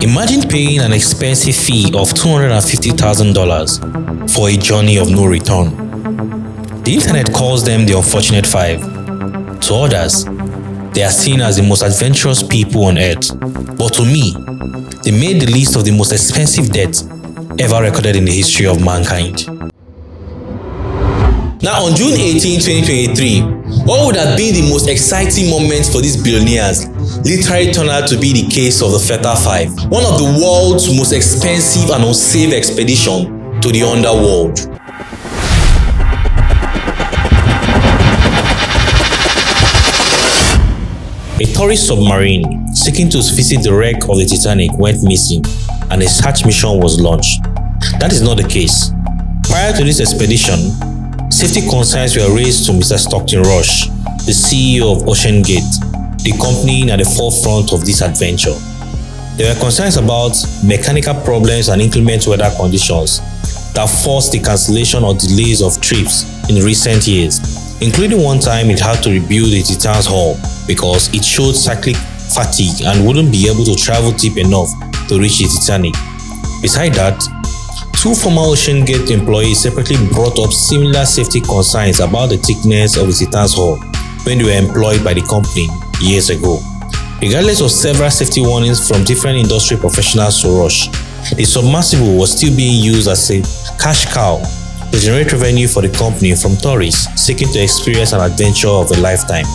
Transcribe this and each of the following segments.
Imagine paying an expensive fee of $250,000 for a journey of no return. The internet calls them the unfortunate five. To others, they are seen as the most adventurous people on earth. But to me, they made the list of the most expensive debts ever recorded in the history of mankind. Now, on June 18, 2023, what would have been the most exciting moments for these billionaires literally turned out to be the case of the Fatal Five, one of the world's most expensive and unsafe expeditions to the underworld. A tourist submarine seeking to visit the wreck of the Titanic went missing and a search mission was launched. That is not the case. Prior to this expedition, safety concerns were raised to Mr. Stockton Rush, the CEO of OceanGate, the company at the forefront of this adventure. There were concerns about mechanical problems and inclement weather conditions that forced the cancellation or delays of trips in recent years, including one time it had to rebuild the Titan's hull because it showed cyclic fatigue and wouldn't be able to travel deep enough to reach the Titanic. Besides that, two former OceanGate employees separately brought up similar safety concerns about the thickness of the Titan's hull when they were employed by the company years ago. Regardless of several safety warnings from different industry professionals to Rush, the submersible was still being used as a cash cow to generate revenue for the company from tourists seeking to experience an adventure of a lifetime.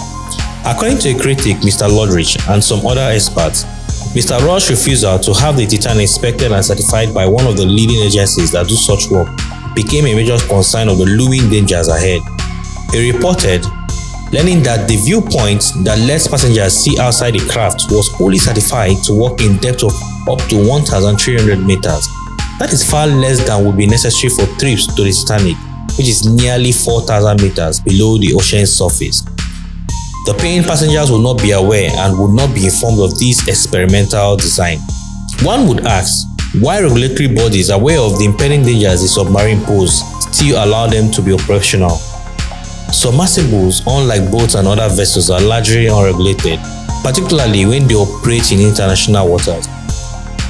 According to a critic, Mr. Lodrich, and some other experts, Mr. Rush's refusal to have the Titan inspected and certified by one of the leading agencies that do such work became a major concern of the looming dangers ahead. He reported, learning that the viewpoint that lets passengers see outside the craft was only certified to work in depth of up to 1,300 meters. That is far less than would be necessary for trips to the Titanic, which is nearly 4,000 meters below the ocean's surface. The paying passengers would not be aware and would not be informed of this experimental design. One would ask, why regulatory bodies aware of the impending dangers the submarine pose still allow them to be operational? Submersibles, unlike boats and other vessels, are largely unregulated, particularly when they operate in international waters.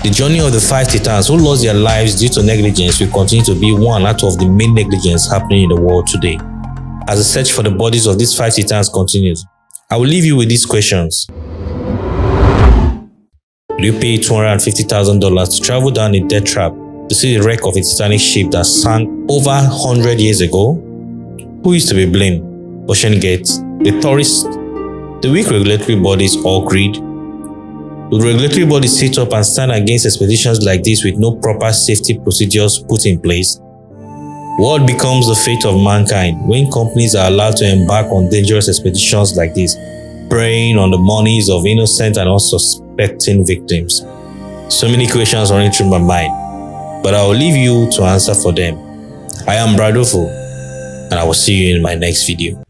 The journey of the five Titans who lost their lives due to negligence will continue to be one out of the main negligence happening in the world today. As the search for the bodies of these five Titans continues, I will leave you with these questions. Will you pay $250,000 to travel down a death trap to see the wreck of a Titanic ship that sank over 100 years ago? Who is to be blamed? OceanGate, the tourists, the weak regulatory bodies, or greed? Will regulatory bodies sit up and stand against expeditions like this with no proper safety procedures put in place? What becomes the fate of mankind when companies are allowed to embark on dangerous expeditions like this, preying on the monies of innocent and unsuspecting victims? So many questions running through my mind, but I will leave you to answer for them. I am Bradofo, and I will see you in my next video.